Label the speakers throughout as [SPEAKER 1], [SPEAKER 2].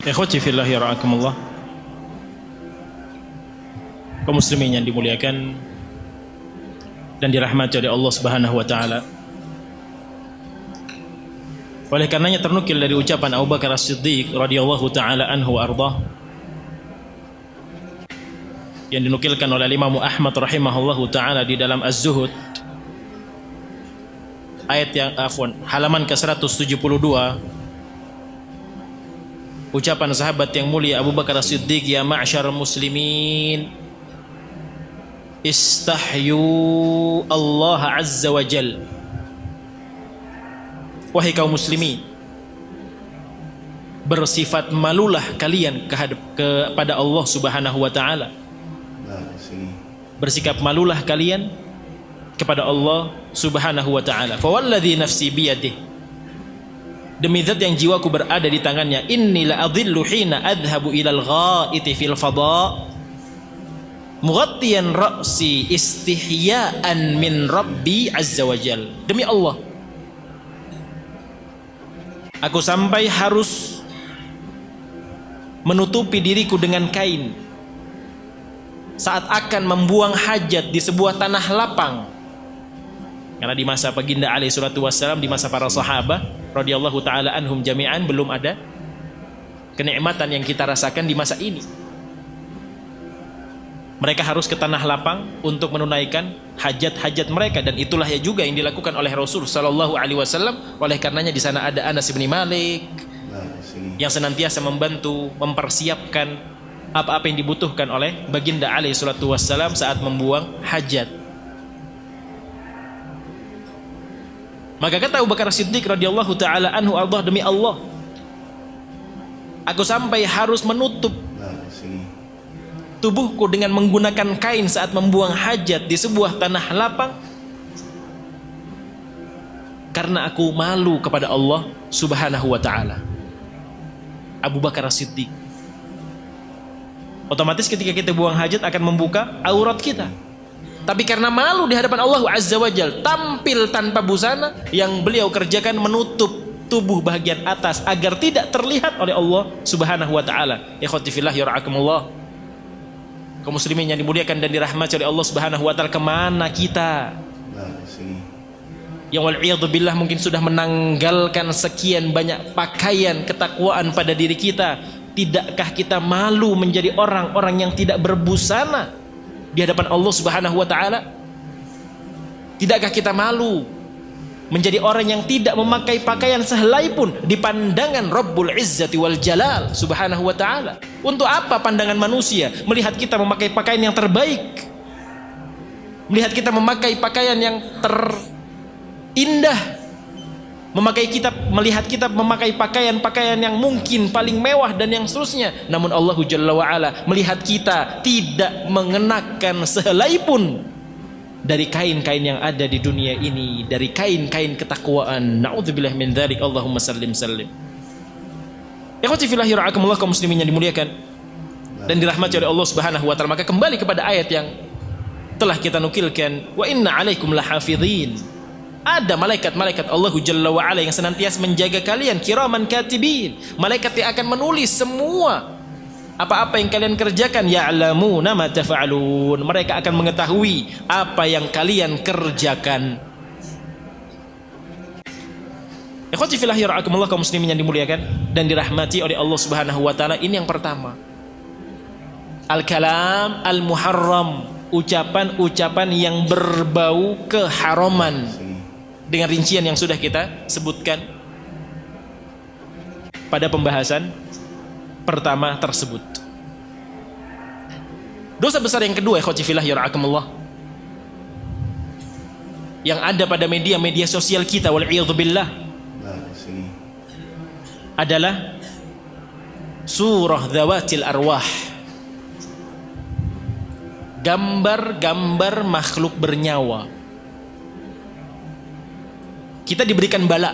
[SPEAKER 1] Ikhwati fillahi ra'akumullah, kaum muslimin yang dimuliakan dan dirahmati oleh Allah Subhanahu wa taala. Oleh karenanya ternukil dari ucapan Abu Bakar As-Siddiq radhiyallahu taala anhu wa ardhah, yang dinukilkan oleh Imam Ahmad rahimahullahu taala di dalam Az-Zuhud, ayat yang halaman ke-172, ucapan sahabat yang mulia Abu Bakar As-Siddiq, ya ma'syar muslimin, istahyu Allah azza wa jal. Wahai kaum muslimin, bersifat malulah kalian kepada Allah Subhanahu wa taala. Bersikap malulah kalian kepada Allah Subhanahu wa taala. Fa walladzi nafsi biyadihi, demi zat yang jiwaku berada di tangannya, inni la adhillu hina adhhabu ilal ghaiti fil fada mughattiyan ra'si istihya'an min rabbi azza wa jal. Demi Allah, aku sampai harus menutupi diriku dengan kain saat akan membuang hajat di sebuah tanah lapang. Karena di masa baginda alaihi salatu wassalam, di masa para sahabat radhiyallahu taala anhum jami'an, belum ada kenikmatan yang kita rasakan di masa ini. Mereka harus ke tanah lapang untuk menunaikan hajat-hajat mereka, dan itulah ya juga yang dilakukan oleh Rasul sallallahu alaihi wasallam. Oleh karenanya di sana ada Anas bin Malik yang senantiasa membantu mempersiapkan apa-apa yang dibutuhkan oleh baginda alaihi salatu wassalam saat membuang hajat. Maka kata Abu Bakar Siddiq radhiyallahu taala anhu ardah, demi Allah, aku sampai harus menutup tubuhku dengan menggunakan kain saat membuang hajat di sebuah tanah lapang, karena aku malu kepada Allah Subhanahu wa taala. Abu Bakar Siddiq. Otomatis ketika kita buang hajat akan membuka aurat kita, tapi karena malu di hadapan Allah azza wa jal, tampil tanpa busana, yang beliau kerjakan menutup tubuh bagian atas agar tidak terlihat oleh Allah Subhanahu wa taala. Ikhwati fillah yarhakumullah, kaum muslimin yang dimuliakan dan dirahmati oleh Allah Subhanahu wa taala, kemana kita yang wal'iyadzubillah mungkin sudah menanggalkan sekian banyak pakaian ketakwaan pada diri kita? Tidakkah kita malu menjadi orang-orang yang tidak berbusana di hadapan Allah Subhanahu wa taala? Tidakkah kita malu menjadi orang yang tidak memakai pakaian sehelai pun di pandangan Rabbul Izzati wal Jalal Subhanahu wa taala? Untuk apa pandangan manusia melihat kita memakai pakaian yang terbaik, melihat kita memakai pakaian yang terindah, melihat kita memakai pakaian-pakaian yang mungkin paling mewah dan yang seterusnya, namun Allah Jalla wa Ala melihat kita tidak mengenakan sehelai pun dari kain-kain yang ada di dunia ini, dari kain-kain ketakwaan. Na'udzubillah min dzalik. Allahumma sallim sallim. Ikhwati fillah yarhakumullah, kaum muslimin yang dimuliakan dan dirahmati oleh Allah Subhanahu wa taala. Maka kembali kepada ayat yang telah kita nukilkan, wa inna 'alaikum lahafidhin. Ada malaikat-malaikat Allah Jalla wa Ala yang senantiasa menjaga kalian, kiraman katibin, malaikat yang akan menulis semua apa-apa yang kalian kerjakan. Ya'lamuna ma tafa'alun, mereka akan mengetahui apa yang kalian kerjakan. Ikhwati fillah yarhakumullah, kaum muslimin yang dimuliakan dan dirahmati oleh Allah Subhanahu wa taala. Ini yang pertama, al-kalam al-muharram, ucapan-ucapan yang berbau keharaman, dengan rincian yang sudah kita sebutkan pada pembahasan pertama tersebut. Dosa besar yang kedua, ikhwati fillah yarhakumullah, yang ada pada media-media sosial kita wal'iyadzubillah, adalah surah dzawatil arwah, gambar-gambar makhluk bernyawa. Kita diberikan bala,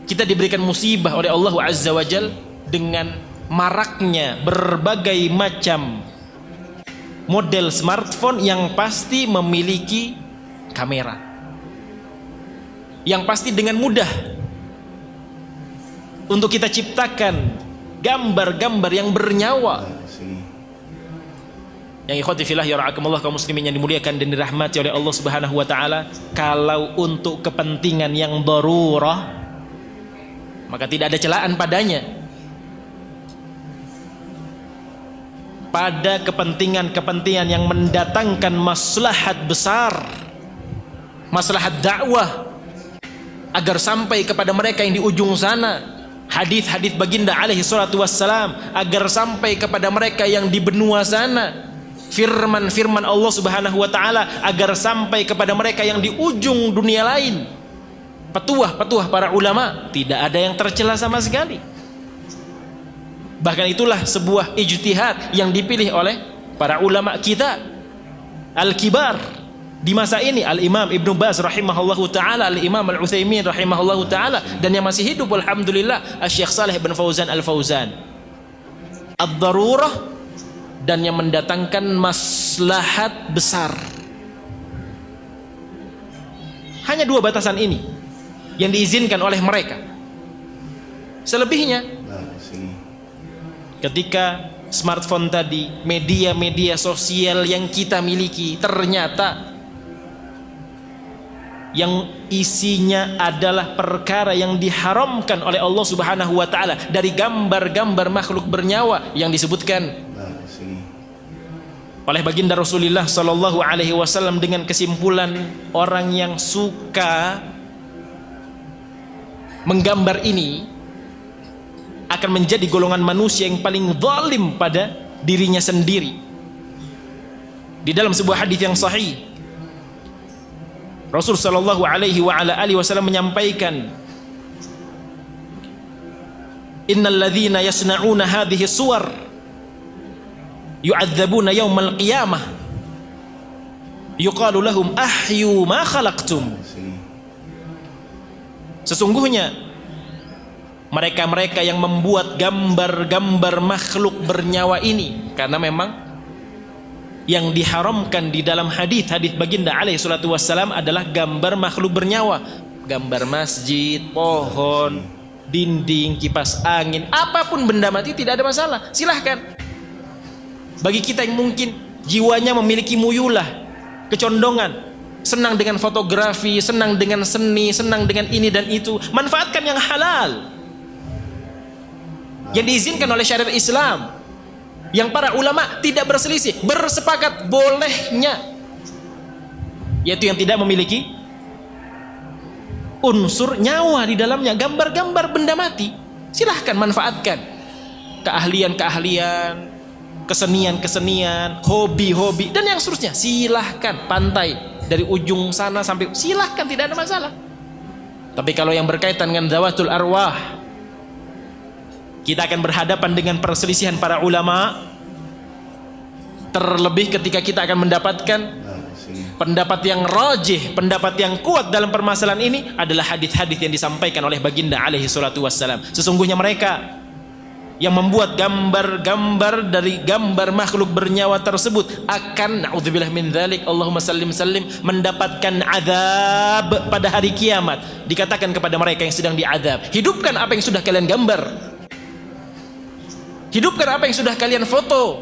[SPEAKER 1] kita diberikan musibah oleh Allah Azza wa Jal dengan maraknya berbagai macam model smartphone yang pasti memiliki kamera, yang pasti dengan mudah untuk kita ciptakan gambar-gambar yang bernyawa. Yang ikhwati fillah yara'akumullah, kaum muslimin yang dimuliakan dan dirahmati oleh Allah Subhanahu wa taala, kalau untuk kepentingan yang darurah maka tidak ada celaan padanya. Pada kepentingan-kepentingan yang mendatangkan maslahat besar, maslahat dakwah, agar sampai kepada mereka yang di ujung sana, hadis-hadis baginda alaihi salatu wassalam, agar sampai kepada mereka yang di benua sana, firman-firman Allah Subhanahu wa taala agar sampai kepada mereka yang di ujung dunia lain, petuah-petuah para ulama, tidak ada yang tercela sama sekali. Bahkan itulah sebuah ijtihad yang dipilih oleh para ulama kita al-kibar di masa ini, Al-Imam Ibnu Baz rahimahullahu taala, Al-Imam Al-Utsaimin rahimahullahu taala, dan yang masih hidup alhamdulillah Asy-Syaikh Shalih bin Fauzan Al-Fauzan. Ad-darurah dan yang mendatangkan maslahat besar. Hanya dua batasan ini yang diizinkan oleh mereka. Selebihnya, ketika smartphone tadi, media-media sosial yang kita miliki ternyata yang isinya adalah perkara yang diharamkan oleh Allah Subhanahu wa taala, dari gambar-gambar makhluk bernyawa yang disebutkan oleh baginda Rasulullah sallallahu alaihi wasallam, dengan kesimpulan orang yang suka menggambar ini akan menjadi golongan manusia yang paling zalim pada dirinya sendiri. Di dalam sebuah hadis yang sahih, Rasul sallallahu alaihi wa ala alihi wasallam menyampaikan, innal ladzina yasna'una hadhihi suwar yu'adzabuna yaumal qiyamah yuqalu lahum ahyu ma khalaqtum. Sesungguhnya mereka-mereka yang membuat gambar-gambar makhluk bernyawa ini, karena memang yang diharamkan di dalam hadis-hadis baginda alaihi salatu wassalam adalah gambar makhluk bernyawa, gambar masjid, pohon, dinding, kipas angin, apapun benda mati tidak ada masalah, silahkan. Bagi kita yang mungkin jiwanya memiliki muyulah, kecondongan, senang dengan fotografi, senang dengan seni, senang dengan ini dan itu, manfaatkan yang halal yang diizinkan oleh syariat Islam, yang para ulama tidak berselisih, bersepakat bolehnya, yaitu yang tidak memiliki unsur nyawa di dalamnya, gambar-gambar benda mati, silahkan manfaatkan. Keahlian-keahlian, kesenian-kesenian, hobi-hobi dan yang seterusnya, silahkan. Pantai dari ujung sana sampai, silahkan, tidak ada masalah. Tapi kalau yang berkaitan dengan zawatul arwah, kita akan berhadapan dengan perselisihan para ulama, terlebih ketika kita akan mendapatkan pendapat yang rajih, pendapat yang kuat dalam permasalahan ini adalah hadis-hadis yang disampaikan oleh baginda alaihi salatu wassalam. Sesungguhnya mereka yang membuat gambar-gambar dari gambar makhluk bernyawa tersebut akan, na'udzubillah min dzalik, Allahumma sallim sallim, mendapatkan azab pada hari kiamat. Dikatakan kepada mereka yang sedang diazab, hidupkan apa yang sudah kalian gambar, hidupkan apa yang sudah kalian foto,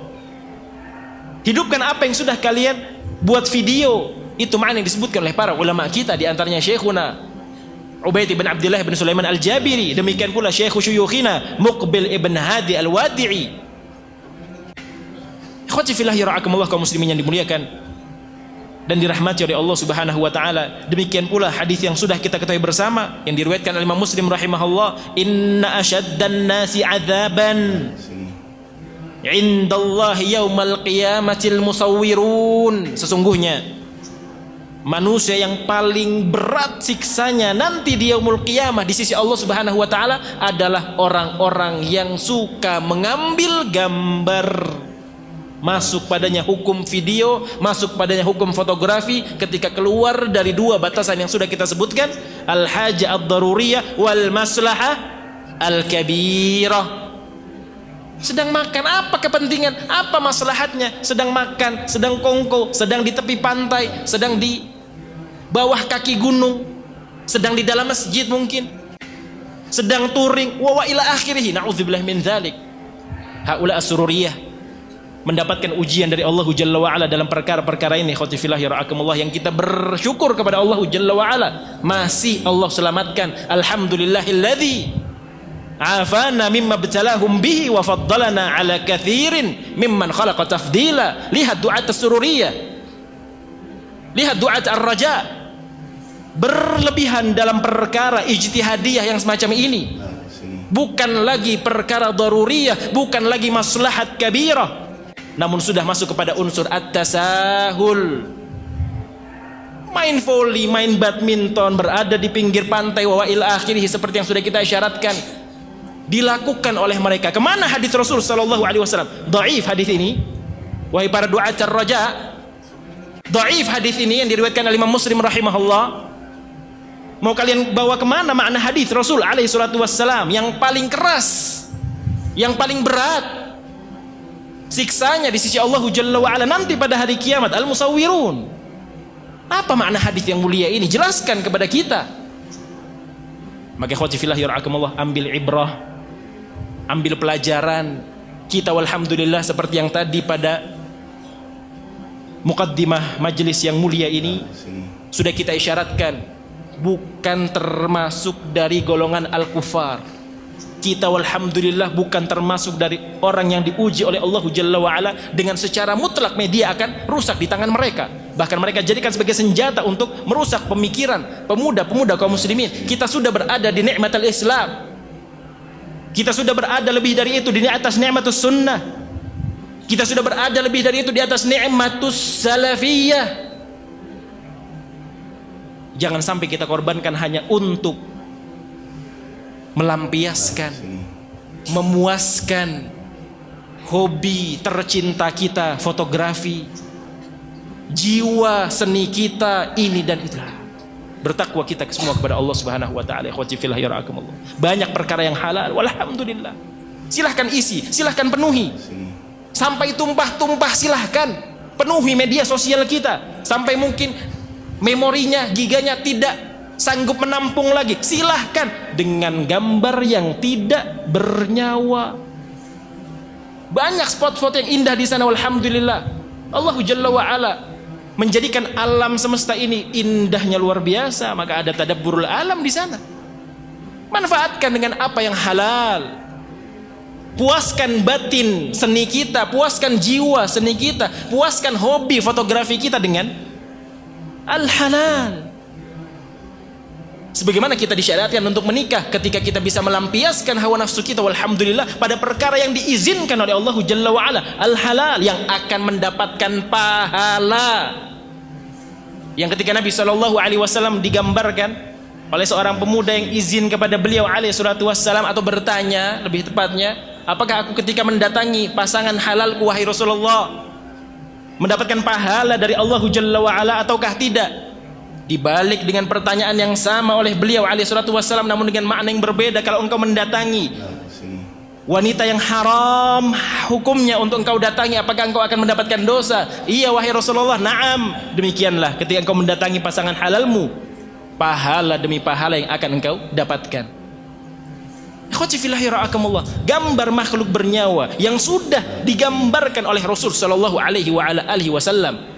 [SPEAKER 1] hidupkan apa yang sudah kalian buat video. Itu makna yang disebutkan oleh para ulama kita, di antaranya Syekhuna Ubaid bin Abdullah bin Sulaiman Al-Jabiri, demikian pula Syekh syuyukhina Muqbil ibn Hadi Al-Wadi'i. Ikhwati fillah yara'akumullah, kaum muslimin yang dimuliakan dan dirahmati oleh Allah Subhanahu wa taala. Demikian pula hadis yang sudah kita ketahui bersama yang diriwayatkan oleh Imam Muslim rahimahullah, inna asyaddan nasi adzaban indallahi yaumal qiyamatil musawwirun. Sesungguhnya manusia yang paling berat siksanya nanti di yaumul qiyamah di sisi Allah Subhanahu wa taala adalah orang-orang yang suka mengambil gambar. Masuk padanya hukum video, masuk padanya hukum fotografi ketika keluar dari dua batasan yang sudah kita sebutkan, al-haja ad-daruriyah wal maslahah al-kabirah. Sedang makan, apa kepentingan, apa maslahatnya? Sedang makan, sedang kongko, sedang di tepi pantai, sedang di bawah kaki gunung, sedang di dalam masjid mungkin. sedang touring, wa ila akhirih. Na'udzubillah min dzalik. Haula as-sururiyah mendapatkan ujian dari Allah Jalla wa Ala dalam perkara-perkara ini, ikhwati fillah ya ra'akumullah, yang kita bersyukur kepada Allah Jalla wa Ala masih Allah selamatkan. Alhamdulillahilladzi afana mimma btalahum bihi wa faddalana ala katsirin mimman khalaqa tafdila. Lihat du'at as-sururiyah, lihat du'at ar-raja, berlebihan dalam perkara ijtihadiyah yang semacam ini, bukan lagi perkara daruriyah, bukan lagi maslahat kabirah, namun sudah masuk kepada unsur at-tasahul. Main volley, main badminton, berada di pinggir pantai, wa ila akhirih, seperti yang sudah kita isyaratkan, dilakukan oleh mereka. Kemana hadis Rasul sallallahu alaihi wasallam? Dhaif hadis ini, wahai para du'at ar-raja. Dhaif hadis ini yang diriwayatkan oleh Imam Muslim rahimahullah. Mau kalian bawa kemana makna hadis Rasul alaihi salatu wassalam yang paling keras, yang paling berat siksanya di sisi Allah Jalla wa Ala nanti pada hari kiamat? Al-musawwirun. Apa makna hadis yang mulia ini? Jelaskan kepada kita. Maka ikhwati fillah ya ra'akumullah, ambil ibrah, ambil pelajaran. Kita walhamdulillah seperti yang tadi pada muqaddimah majelis yang mulia ini sudah kita isyaratkan, bukan termasuk dari golongan al-kufar. Kita walhamdulillah bukan termasuk dari orang yang diuji oleh Allah Jalla wa Ala dengan secara mutlak media akan rusak di tangan mereka. Bahkan mereka jadikan sebagai senjata untuk merusak pemikiran pemuda-pemuda kaum muslimin. Kita sudah berada di nikmatul Islam. Kita sudah berada lebih dari itu di atas nikmatus sunnah. Kita sudah berada lebih dari itu di atas nikmatus salafiyah. Jangan sampai kita korbankan hanya untuk melampiaskan, memuaskan hobi tercinta kita, fotografi, jiwa seni kita ini dan itulah. Bertakwa kita semua kepada Allah Subhanahu wa taala. Ikhwati fillah ya ra'akumullah. Banyak perkara yang halal, walhamdulillah. Silahkan isi, silahkan penuhi. Sampai tumpah-tumpah silahkan penuhi media sosial kita. Sampai mungkin memorinya, giganya tidak sanggup menampung lagi, silahkan, dengan gambar yang tidak bernyawa. Banyak spot-spot yang indah di sana, walhamdulillah. Allah Jalla wa Ala menjadikan alam semesta ini indahnya luar biasa, maka ada tadabburul alam di sana. Manfaatkan dengan apa yang halal. Puaskan batin seni kita, puaskan jiwa seni kita, puaskan hobi fotografi kita dengan al-halal. Sebagaimana kita disyariatkan untuk menikah, ketika kita bisa melampiaskan hawa nafsu kita, walhamdulillah, pada perkara yang diizinkan oleh Allah Jalla wa Ala, al-halal, yang akan mendapatkan pahala. Yang ketika Nabi SAW digambarkan oleh seorang pemuda yang izin kepada beliau alaihi salatu wassalam, atau bertanya lebih tepatnya, apakah aku ketika mendatangi pasangan halalku wahai Rasulullah mendapatkan pahala dari Allah Jalla wa Ala ataukah tidak? Dibalik dengan pertanyaan yang sama oleh beliau alaihi salatu wassalam, namun dengan makna yang berbeda. Kalau engkau mendatangi wanita yang haram hukumnya untuk engkau datangi, apakah engkau akan mendapatkan dosa? Iya wahai Rasulullah, na'am. Demikianlah ketika engkau mendatangi pasangan halalmu, pahala demi pahala yang akan engkau dapatkan. Ikhwati fillahi ra'akumullah, gambar makhluk bernyawa yang sudah digambarkan oleh Rasul sallallahu alaihi wa ala alihi wasallam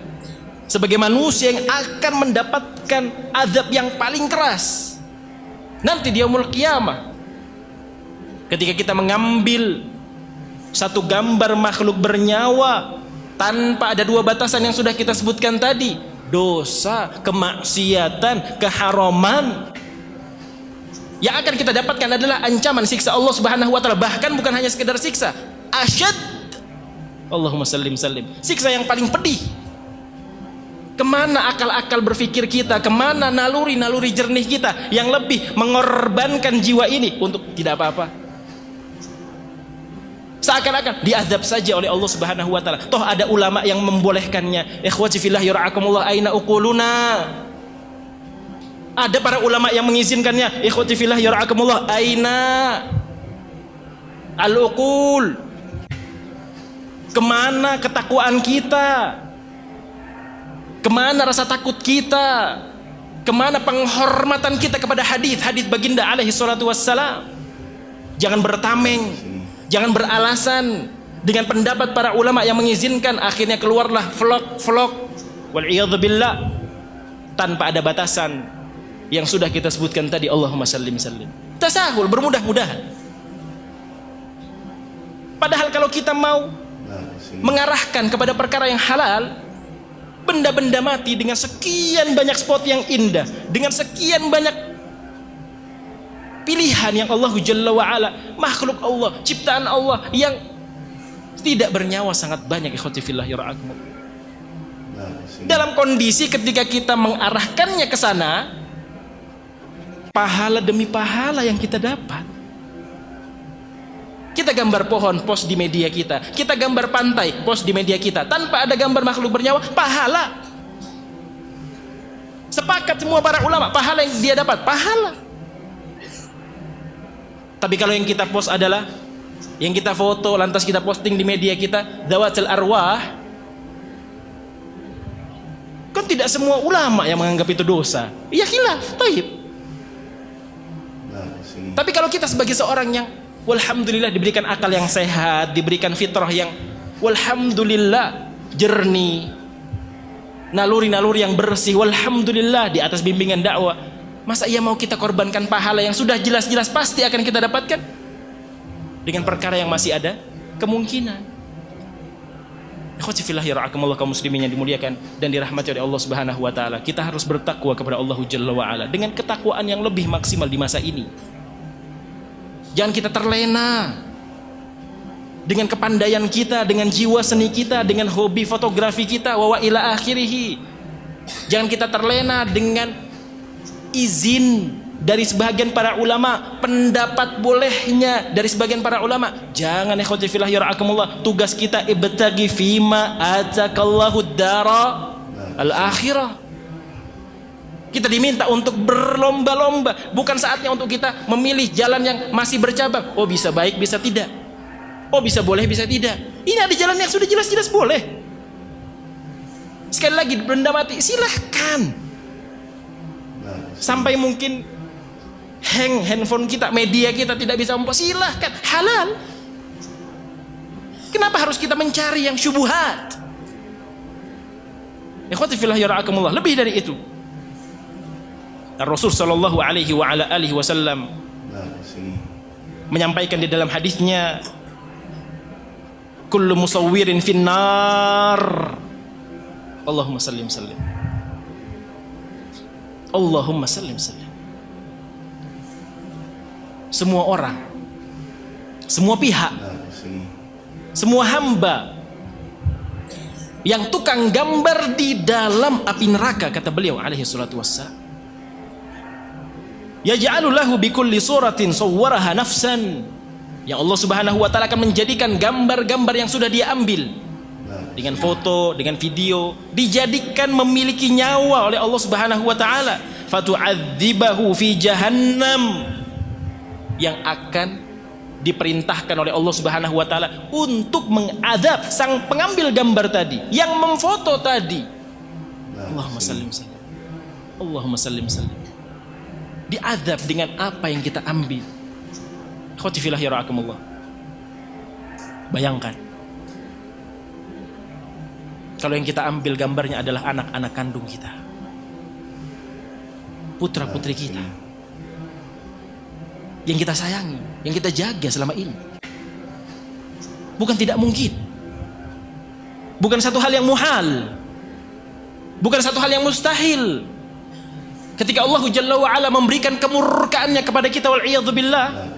[SPEAKER 1] sebagai manusia yang akan mendapatkan azab yang paling keras nanti di yaumul qiyamah. Ketika kita mengambil satu gambar makhluk bernyawa tanpa ada dua batasan yang sudah kita sebutkan tadi, dosa, kemaksiatan, keharaman, yang akan kita dapatkan adalah ancaman siksa Allah Subhanahu wa taala. Bahkan bukan hanya sekedar siksa, asyad, Allahumma sallim sallim, siksa yang paling pedih. Kemana akal-akal berpikir kita, kemana naluri-naluri jernih kita yang lebih mengorbankan jiwa ini untuk tidak apa-apa? Seakan-akan diazab saja oleh Allah Subhanahu wa taala. Toh ada ulama yang membolehkannya. Ikhwati fillah yara'akumullah, aina uquluna? Ada para ulama yang mengizinkannya. Ikhwati fillah yara'akumullah, aina al-uqul? Kemana ketakwaan kita? Kemana rasa takut kita? Kemana penghormatan kita kepada hadis baginda alaihi salatu wassalam? Jangan bertameng, jangan beralasan dengan pendapat para ulama yang mengizinkan, akhirnya keluarlah vlog wal'iyadzubillah tanpa ada batasan yang sudah kita sebutkan tadi. Allahumma sallim. Tasahul, bermudah-mudahan. Padahal kalau kita mau mengarahkan kepada perkara yang halal, benda-benda mati dengan sekian banyak spot yang indah, dengan sekian banyak pilihan yang Allah Jalla wa'ala, makhluk Allah, ciptaan Allah yang tidak bernyawa sangat banyak. Ikhwati fillah yara'akum. Dalam kondisi ketika kita mengarahkannya ke sana, pahala demi pahala yang kita dapat. Kita gambar pohon, post di media kita. Kita gambar pantai, post di media kita. Tanpa ada gambar makhluk bernyawa, pahala. Sepakat semua para ulama, pahala yang dia dapat, pahala. Tapi kalau yang kita post adalah, yang kita foto, lantas kita posting di media kita, dawatul arwah, kan tidak semua ulama yang menganggap itu dosa. Ya khilaf, taib. Tapi kalau kita sebagai seorang yang walhamdulillah diberikan akal yang sehat, diberikan fitrah yang walhamdulillah jernih, naluri-naluri yang bersih, walhamdulillah di atas bimbingan dakwah, masa ia mau kita korbankan pahala yang sudah jelas-jelas pasti akan kita dapatkan dengan perkara yang masih ada kemungkinan? Ikhwati fillah yara'akumullah, kaum muslimin yang dimuliakan dan dirahmati oleh Allah Subhanahu wa taala. Kita harus bertakwa kepada Allah Jalla wa ala dengan ketakwaan yang lebih maksimal di masa ini. Jangan kita terlena dengan kepandaian kita, dengan jiwa seni kita, dengan hobi fotografi kita, wa ila akhirih. Jangan kita terlena dengan izin dari sebagian para ulama, pendapat bolehnya dari sebagian para ulama. Jangan, ikhwati fillah yara'akumullah. Tugas kita ibtaghi fima atakallahu dara al-akhirah. Kita diminta untuk berlomba-lomba, bukan saatnya untuk kita memilih jalan yang masih bercabang. Oh, bisa baik, bisa tidak. Oh, bisa boleh, bisa tidak. Ini ada jalan yang sudah jelas-jelas boleh. Sekali lagi, benda mati, silahkan. Sampai mungkin handphone kita, media kita tidak bisa mempost, silahkan, halal. Kenapa harus kita mencari yang syubhat? Ikhwati fillah yara'akumullah, lebih dari itu. Rasul sallallahu alaihi wa ala alihi wasallam menyampaikan di dalam hadisnya, kullu musawwirin finnar. Allahumma sallim. Allahumma sallim. Semua orang, semua pihak, semua hamba yang tukang gambar di dalam api neraka, kata beliau alaihi salatu wassalam, yaj'alu lahu bikulli suratin sawwaraha nafsan, yang Allah Subhanahu wa taala akan menjadikan gambar-gambar yang sudah dia ambil dengan foto, dengan video, dijadikan memiliki nyawa oleh Allah Subhanahu wa taala, fatu'adzibahu fi jahannam, yang akan diperintahkan oleh Allah Subhanahu wa taala untuk mengadab sang pengambil gambar tadi, yang memfoto tadi. Allahumma sallim. Allahumma sallim. Diadab dengan apa yang kita ambil. Ikhwati fillah yara'akumullah. Bayangkan kalau yang kita ambil gambarnya adalah anak-anak kandung kita, putra-putri kita, yang kita sayangi, yang kita jaga selama ini. Bukan tidak mungkin, bukan satu hal yang muhal, bukan satu hal yang mustahil. Ketika Allah Jalla wa'ala memberikan kemurkaannya kepada kita, wal'iyadzubillah,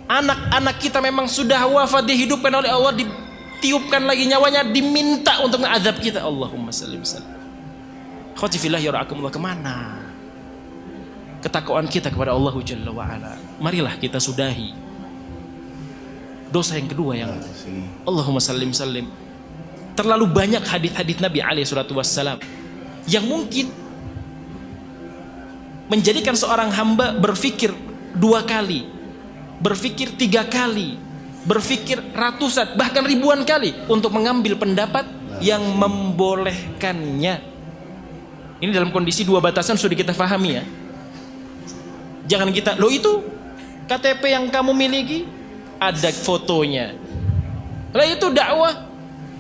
[SPEAKER 1] anak-anak kita memang sudah wafat, dihidupkan oleh Allah, ditiupkan lagi nyawanya, diminta untuk mengazab kita. Allahumma sallim. Khawati fillah yara'akumullah, kemana ketakwaan kita kepada Allah Jalla wa'ala? Marilah kita sudahi dosa yang kedua yang Allahumma sallim. Terlalu banyak hadis-hadis Nabi alaihi salatu wassalam yang mungkin menjadikan seorang hamba berpikir 2 kali, berpikir 3 kali, berpikir ratusan bahkan ribuan kali untuk mengambil pendapat yang membolehkannya. Ini dalam kondisi dua batasan sudah kita pahami ya. Jangan kita, loh itu KTP yang kamu miliki ada fotonya. Lah itu dakwah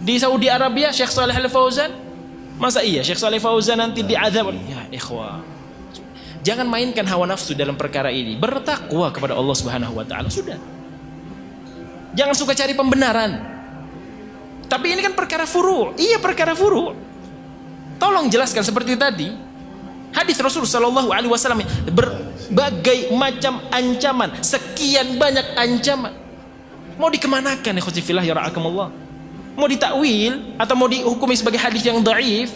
[SPEAKER 1] di Saudi Arabia Syekh Shalih Al Fauzan. Masa iya Syekh Shalih Fauzan nanti diazab? Ya ikhwah. Jangan mainkan hawa nafsu dalam perkara ini. Bertakwa kepada Allah Subhanahu wa taala sudah. Jangan suka cari pembenaran. Tapi ini kan perkara furu'. Iya perkara furu'. Tolong jelaskan seperti tadi. Hadis Rasul sallallahu alaihi wasallam berbagai macam ancaman, sekian banyak ancaman. Mau dikemanakan ya khusifillah ya ra'akumullah? Mau ditakwil atau mau dihukumi sebagai hadis yang dhaif?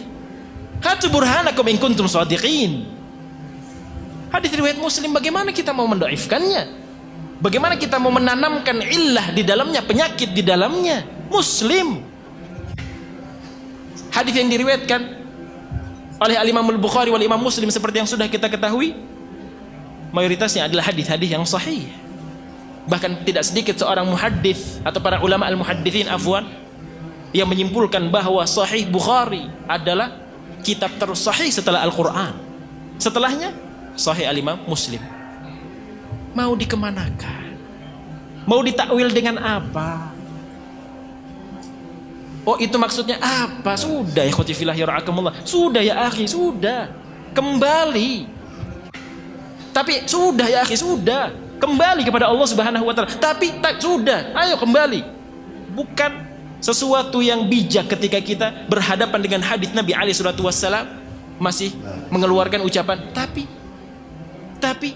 [SPEAKER 1] Hatu burhanakum in kuntum shadiqin. Hadis riwayat Muslim, bagaimana kita mau mendaifkannya? Bagaimana kita mau menanamkan illah di dalamnya, penyakit di dalamnya? Muslim. Hadis yang diriwayatkan oleh Al-Imam Al-Bukhari wal Imam Muslim seperti yang sudah kita ketahui, mayoritasnya adalah hadis-hadis yang sahih. Bahkan tidak sedikit seorang muhaddits atau para ulama al-muhadditsin afwan yang menyimpulkan bahwa Sahih Bukhari adalah kitab tersahih setelah Al-Quran. Setelahnya Sahih Al-Imam Muslim. Mau dikemanakan? Mau ditakwil dengan apa? Oh itu maksudnya apa? Sudah ya khotifillah ya ra'akumullah. Sudah ya akhi, sudah. Kembali. Tapi sudah ya akhi, sudah. Kembali kepada Allah Subhanahu wa taala. Tapi sudah, ayo kembali. Bukan sesuatu yang bijak ketika kita berhadapan dengan hadis Nabi alaihi salatu wassalam masih mengeluarkan ucapan tapi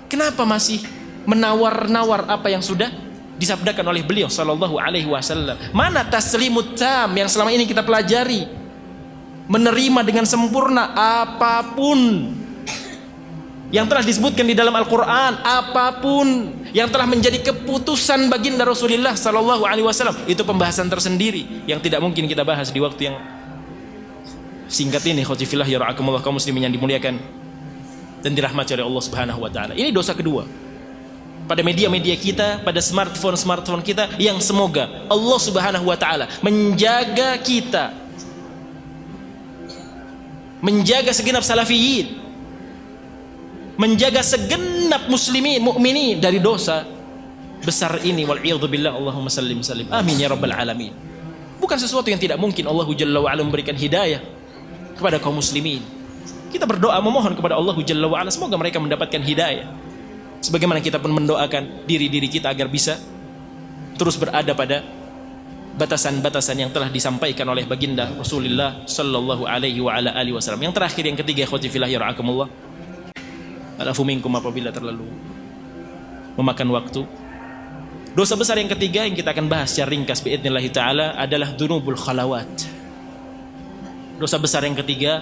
[SPEAKER 1] kenapa masih menawar-nawar apa yang sudah disabdakan oleh beliau sallallahu alaihi wasallam? Mana taslimut tam yang selama ini kita pelajari? Menerima dengan sempurna apapun yang telah disebutkan di dalam Al-Quran, apapun yang telah menjadi keputusan baginda Rasulullah sallallahu alaihi wasallam. Itu pembahasan tersendiri yang tidak mungkin kita bahas di waktu yang singkat ini. Khotifillah ya ra'akumullah, kaum muslimin yang dimuliakan dan dirahmati oleh Allah Subhanahu wa taala. Ini dosa kedua pada media-media kita, pada smartphone kita, yang semoga Allah Subhanahu wa taala menjaga kita, menjaga segenap salafiyin, menjaga segenap muslimin mukminin dari dosa besar ini. Wal a'udzu billah. Allahumma sallim sallim. Amin ya rabbal alamin. Bukan sesuatu yang tidak mungkin Allah Jalla wa ala memberikan hidayah kepada kaum muslimin. Kita berdoa memohon kepada Allah Jalla wa ala semoga mereka mendapatkan hidayah. Sebagaimana kita pun mendoakan diri-diri kita agar bisa terus berada pada batasan-batasan yang telah disampaikan oleh baginda Rasulullah sallallahu alaihi wa ala alihi wasallam. Yang terakhir, yang ketiga, ikhwati fillah ya ra'akumullah, alafu minkum apabila terlalu memakan waktu. Dosa besar yang ketiga yang kita akan bahas secara ringkas biidznillah taala adalah dzunubul khalawat. Dosa besar yang ketiga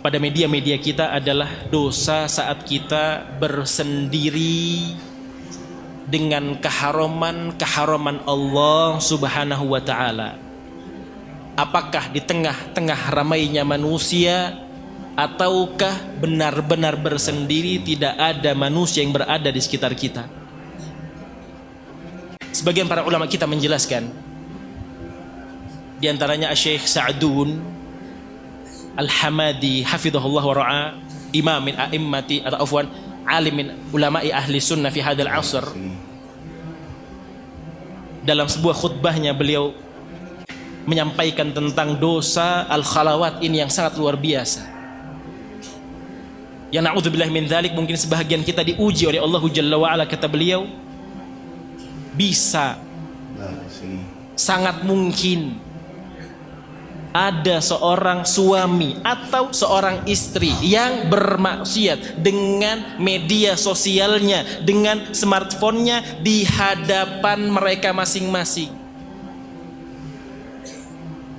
[SPEAKER 1] pada media-media kita adalah dosa saat kita bersendiri dengan keharaman Allah Subhanahu wa taala. Apakah di tengah-tengah ramainya manusia ataukah benar-benar bersendiri, tidak ada manusia yang berada di sekitar kita? Sebagian para ulama kita menjelaskan, di antaranya Syekh Sa'dun Al-Hamadi hafizahullah wa ra'a, imam min a'immati atau afwan alim min ulama'i ahli sunnah fi hadal asr. Dalam sebuah khutbahnya beliau menyampaikan tentang dosa al-khalawat ini yang sangat luar biasa. Ya na'udzubillah min dzalik, mungkin sebahagian kita diuji oleh Allah Jalla wa ala. Kata beliau, bisa sangat mungkin ada seorang suami atau seorang istri yang bermaksiat dengan media sosialnya, dengan smartphone-nya di hadapan mereka masing-masing.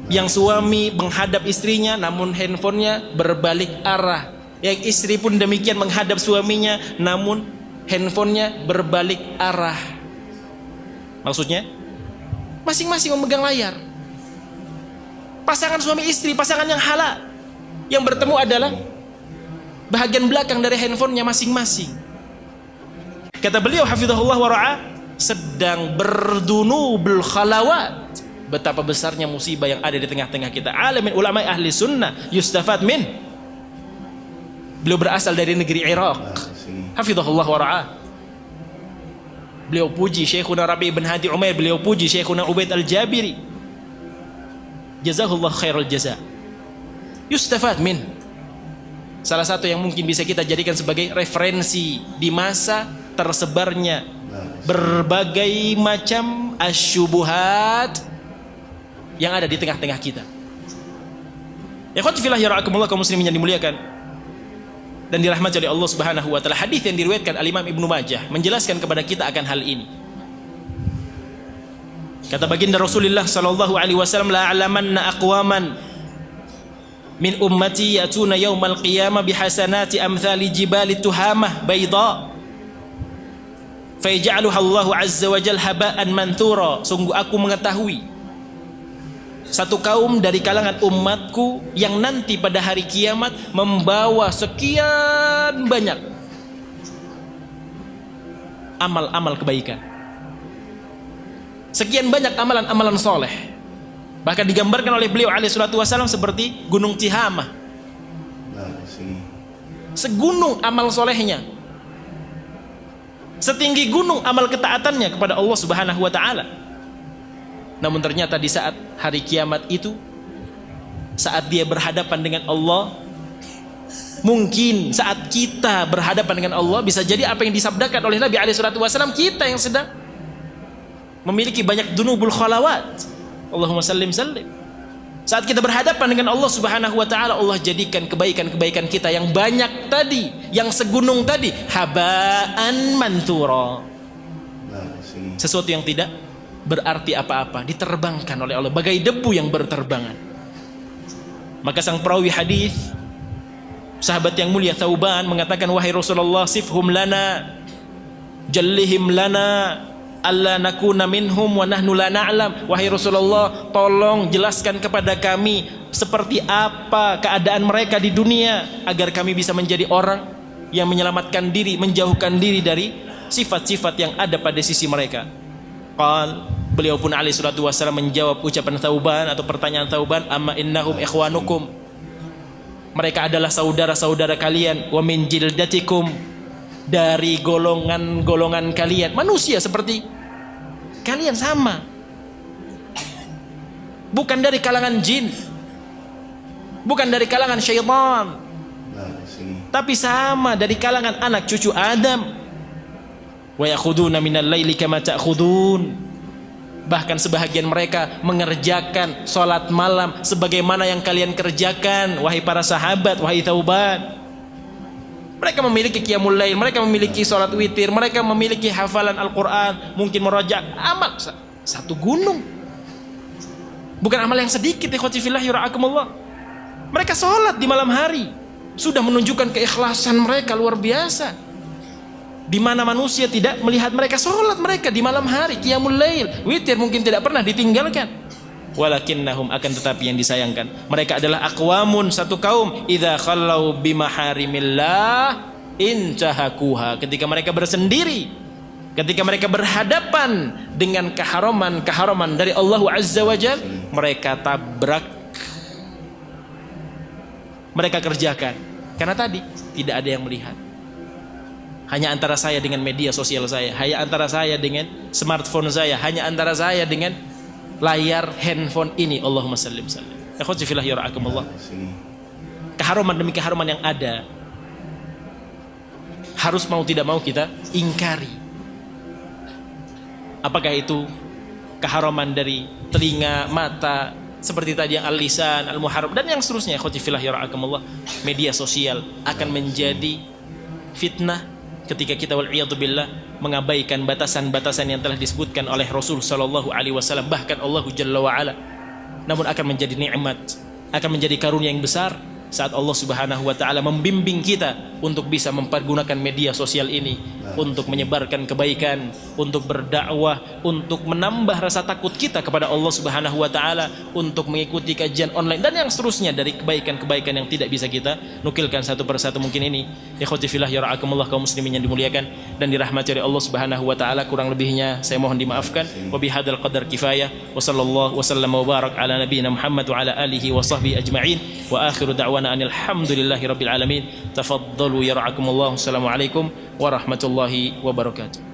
[SPEAKER 1] Yang suami menghadap istrinya namun handphonenya berbalik arah. Yang istri pun demikian menghadap suaminya namun handphonenya berbalik arah. Maksudnya masing-masing memegang layar. Pasangan suami istri, pasangan yang halal, yang bertemu adalah bahagian belakang dari handphonenya masing-masing. Kata beliau hafizahullah wa ra'a, sedang berdunubul khalawat, betapa besarnya musibah yang ada di tengah-tengah kita. Alamin ulama ahli sunnah yustafad min. Beliau berasal dari negeri Iraq. Hafizahullah wa ra'ah. Beliau puji Syekhuna Rabi' bin Hadi Umair, beliau puji Syekhuna Ubaid Al-Jabiri. Jazahullah khairul jaza. Yustafad min. Salah satu yang mungkin bisa kita jadikan sebagai referensi di masa tersebarnya berbagai macam asyubuhat yang ada di tengah-tengah kita. Ikhwati fillah ya ra'akumullah, kaum muslimin yang dimuliakan dan dirahmati oleh Allah Subhanahu wa taala. Hadis yang diriwayatkan Al-Imam Ibnu Majah menjelaskan kepada kita akan hal ini. Kata baginda Rasulullah sallallahu alaihi wasallam, la a'lamanna aqwaman min ummati yatuna yaumal qiyamah bihasanati amthali jibali tuhamah bayda fayaj'aluha Allahu azza wa jalla haba'an manthura. Sungguh aku mengetahui satu kaum dari kalangan umatku yang nanti pada hari kiamat membawa sekian banyak amal-amal kebaikan, sekian banyak amalan-amalan soleh. Bahkan digambarkan oleh beliau alaihi salatu wasallam seperti gunung Tihamah. Segunung amal solehnya, setinggi gunung amal ketaatannya kepada Allah Subhanahu wa taala. Namun ternyata di saat hari kiamat itu, saat dia berhadapan dengan Allah, mungkin saat kita berhadapan dengan Allah, bisa jadi apa yang disabdakan oleh Nabi alaihi salatu wasallam, kita yang sedang memiliki banyak dunubul khalawat. Allahumma sallim sallim. Saat kita berhadapan dengan Allah Subhanahu wa taala, Allah jadikan kebaikan-kebaikan kita yang banyak tadi, yang segunung tadi, habaan manthura. Sesuatu yang tidak berarti apa-apa, diterbangkan oleh Allah bagai debu yang berterbangan. Maka sang perawi hadis, sahabat yang mulia Thauban mengatakan, wahai Rasulullah, sifhum lana, jallihim lana, alla nakuna minhum wa nahnu la na'lam. Wahai Rasulullah, tolong jelaskan kepada kami seperti apa keadaan mereka di dunia agar kami bisa menjadi orang yang menyelamatkan diri, menjauhkan diri dari sifat-sifat yang ada pada sisi mereka. Beliau pun alaihi salatu wasallam menjawab ucapan Thauban atau pertanyaan Thauban, amma innahum ikhwanukum, mereka adalah saudara-saudara kalian, wa min jildatikum, dari golongan-golongan kalian, manusia seperti kalian sama, bukan dari kalangan jin, bukan dari kalangan syaitan, tapi sama dari kalangan anak cucu Adam. Wa yakhuduna minal laili kama ta'khudun, bahkan sebahagian mereka mengerjakan salat malam sebagaimana yang kalian kerjakan, wahai para sahabat, wahai Thauban. Mereka memiliki qiyamul lail, mereka memiliki salat witir, mereka memiliki hafalan Al-Quran, mungkin meraja amal satu gunung, bukan amal yang sedikit. Ikhwati fillah yura'akumullah, mereka salat di malam hari sudah menunjukkan keikhlasan mereka luar biasa, di mana manusia tidak melihat mereka salat mereka di malam hari, qiyamul lail, witir mungkin tidak pernah ditinggalkan. Walakinnahum, akan tetapi yang disayangkan, mereka adalah aqwamun, satu kaum, idza khallau bimaharimillah intahakuha, ketika mereka bersendiri, ketika mereka berhadapan dengan keharaman dari Allah Azza wa Jalla, mereka tabrak, mereka kerjakan, karena tadi tidak ada yang melihat. Hanya antara saya dengan media sosial saya, hanya antara saya dengan smartphone saya, hanya antara saya dengan layar handphone ini. Allahumma sallim sallim. Ikhwati fillah yara'akumullah. Keharuman demi keharuman yang ada, harus mau tidak mau kita ingkari. Apakah itu keharuman dari telinga, mata, seperti tadi yang al-lisan, al-muharram, dan yang seterusnya. Ikhwati fillah yara'akumullah. Media sosial akan menjadi fitnah ketika kita wal'iyadzubillah mengabaikan batasan-batasan yang telah disebutkan oleh Rasul sallallahu alaihi wasallam, bahkan Allah Jalla wa Ala. Namun akan menjadi nikmat, akan menjadi karunia yang besar saat Allah Subhanahu wa taala membimbing kita untuk bisa mempergunakan media sosial ini untuk menyebarkan kebaikan, untuk berdakwah, untuk menambah rasa takut kita kepada Allah Subhanahu wa taala, untuk mengikuti kajian online dan yang seterusnya dari kebaikan-kebaikan yang tidak bisa kita nukilkan satu persatu. Mungkin ini ikhwati fillah ya ra'akumullah, kaum muslimin yang dimuliakan dan dirahmati oleh Allah Subhanahu wa taala, kurang lebihnya saya mohon dimaafkan. Wa bihadzal qadar kifayah wa sallallahu wasallam wa barak ala nabiyyina Muhammad wa ala alihi wa sahbihi ajma'in wa akhiru da'wana anil hamdulillahi rabbil alamin. Tafaddalu ya ra'akumullah. Assalamualaikum warahmatullahi wabarakatuh.